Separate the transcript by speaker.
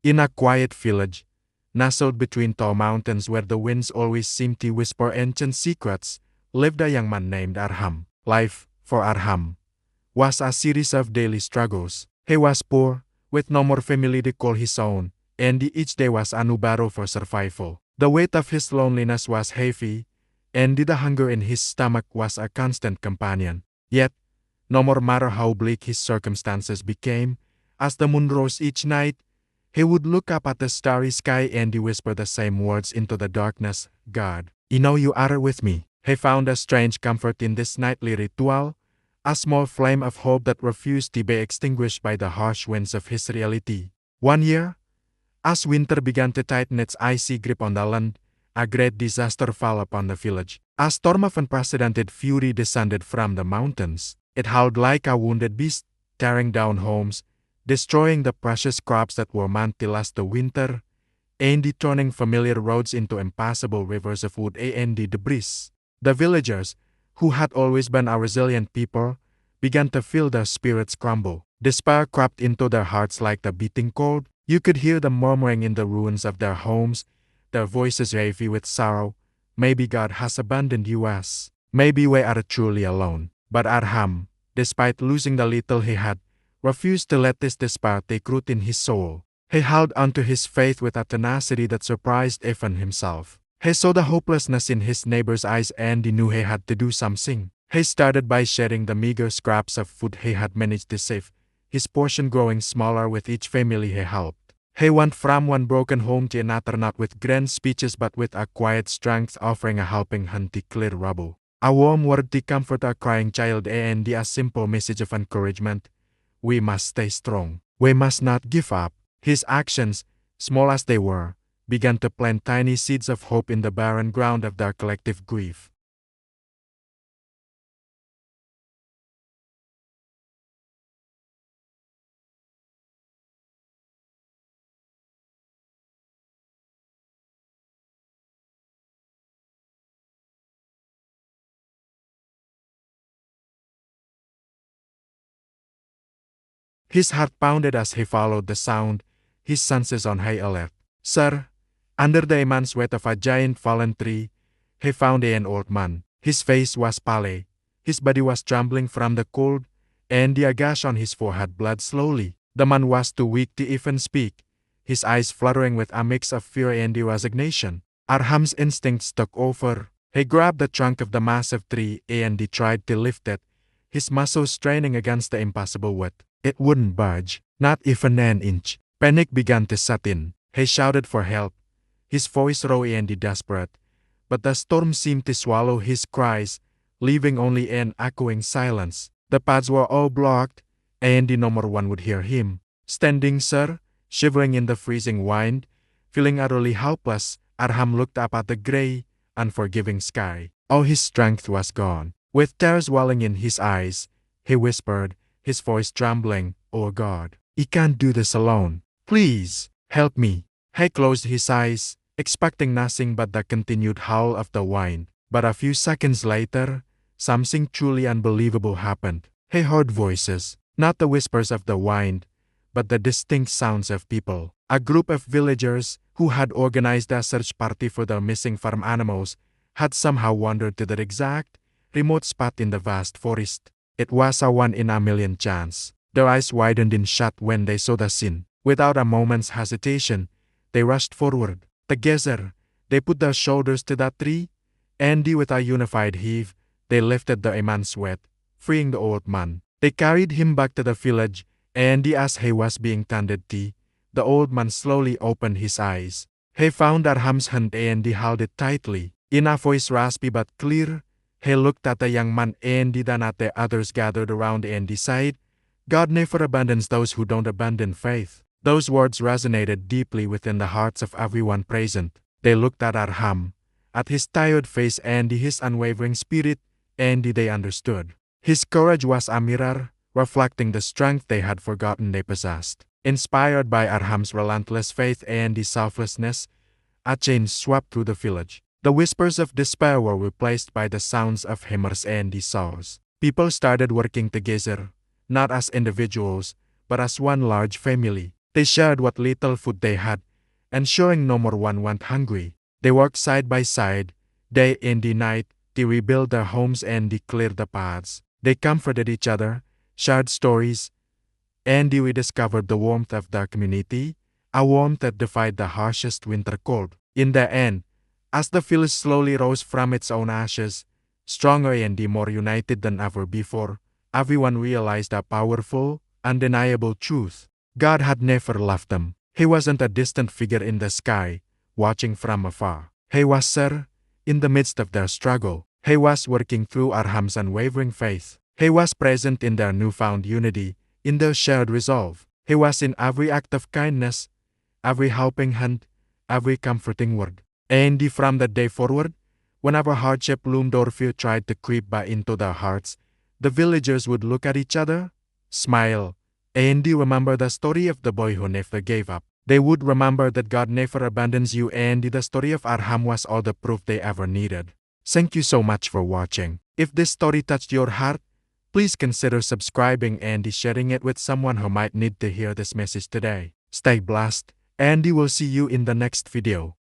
Speaker 1: In a quiet village, nestled between tall mountains where the winds always seemed to whisper ancient secrets, lived a young man named Arham. Life, for Arham, was a series of daily struggles. He was poor, with no more family to call his own, and each day was a new battle for survival. The weight of his loneliness was heavy, and the hunger in his stomach was a constant companion. Yet, no matter how bleak his circumstances became, as the moon rose each night, he would look up at the starry sky and whisper the same words into the darkness, "God, you know you are with me." He found a strange comfort in this nightly ritual, a small flame of hope that refused to be extinguished by the harsh winds of his reality. One year, as winter began to tighten its icy grip on the land, a great disaster fell upon the village. A storm of unprecedented fury descended from the mountains. It howled like a wounded beast, tearing down homes, destroying the precious crops that were meant to last the winter, and turning familiar roads into impassable rivers of wood and debris. The villagers, who had always been a resilient people, began to feel their spirits crumble. Despair crept into their hearts like the beating cold. You could hear them murmuring in the ruins of their homes, their voices heavy with sorrow. Maybe God has abandoned us. Maybe we are truly alone. But Arham, despite losing the little he had, refused to let this despair take root in his soul. He held onto his faith with a tenacity that surprised even himself. He saw the hopelessness in his neighbor's eyes and he knew he had to do something. He started by sharing the meager scraps of food he had managed to save, his portion growing smaller with each family he helped. He went from one broken home to another not with grand speeches but with a quiet strength, offering a helping hand to clear rubble. A warm word to comfort a crying child and a simple message of encouragement. We must stay strong. We must not give up. His actions, small as they were, began to plant tiny seeds of hope in the barren ground of their collective grief. His heart pounded as he followed the sound, his senses on high alert. Sir, under the immense weight of a giant fallen tree, he found an old man. His face was pale, his body was trembling from the cold, and the gash on his forehead bled slowly. The man was too weak to even speak, his eyes fluttering with a mix of fear and resignation. Arham's instincts took over. He grabbed the trunk of the massive tree and he tried to lift it, his muscles straining against the impassable wood. It wouldn't budge, not even an inch. Panic began to set in. He shouted for help, his voice raw and desperate, but the storm seemed to swallow his cries, leaving only an echoing silence. The paths were all blocked, and no one would hear him. Standing, sir, shivering in the freezing wind, feeling utterly helpless, Arham looked up at the gray, unforgiving sky. All his strength was gone. With tears welling in his eyes, he whispered, his voice trembling, "Oh God, I can't do this alone. Please, help me." He closed his eyes, expecting nothing but the continued howl of the wind. But a few seconds later, something truly unbelievable happened. He heard voices, not the whispers of the wind, but the distinct sounds of people. A group of villagers, who had organized a search party for their missing farm animals, had somehow wandered to that exact, remote spot in the vast forest. It was a 1 in a million chance. Their eyes widened in shock when they saw the scene. Without a moment's hesitation, they rushed forward. Together, they put their shoulders to that tree, and with a unified heave, they lifted the immense weight, freeing the old man. They carried him back to the village, and as he was being tended to, the old man slowly opened his eyes. He found Arham's hand and he held it tightly. In a voice raspy but clear, he looked at the young man and then at the others gathered around and said, "God never abandons those who don't abandon faith." Those words resonated deeply within the hearts of everyone present. They looked at Arham, at his tired face and his unwavering spirit, and they understood. His courage was a mirror, reflecting the strength they had forgotten they possessed. Inspired by Arham's relentless faith and his selflessness, a change swept through the village. The whispers of despair were replaced by the sounds of hammers and saws. People started working together, not as individuals, but as one large family. They shared what little food they had, ensuring no more one went hungry. They worked side by side, day and night, to rebuild their homes and to clear the paths. They comforted each other, shared stories, and we discovered the warmth of their community, a warmth that defied the harshest winter cold. In the end, as the village slowly rose from its own ashes, stronger and more united than ever before, everyone realized a powerful, undeniable truth. God had never left them. He wasn't a distant figure in the sky, watching from afar. He was there, in the midst of their struggle. He was working through Arham's unwavering faith. He was present in their newfound unity, in their shared resolve. He was in every act of kindness, every helping hand, every comforting word. And from that day forward, whenever hardship loomed or fear tried to creep back into their hearts, the villagers would look at each other, smile, and remember the story of the boy who never gave up. They would remember that God never abandons you, and the story of Arham was all the proof they ever needed. Thank you so much for watching. If this story touched your heart, please consider subscribing and sharing it with someone who might need to hear this message today. Stay blessed, and we will see you in the next video.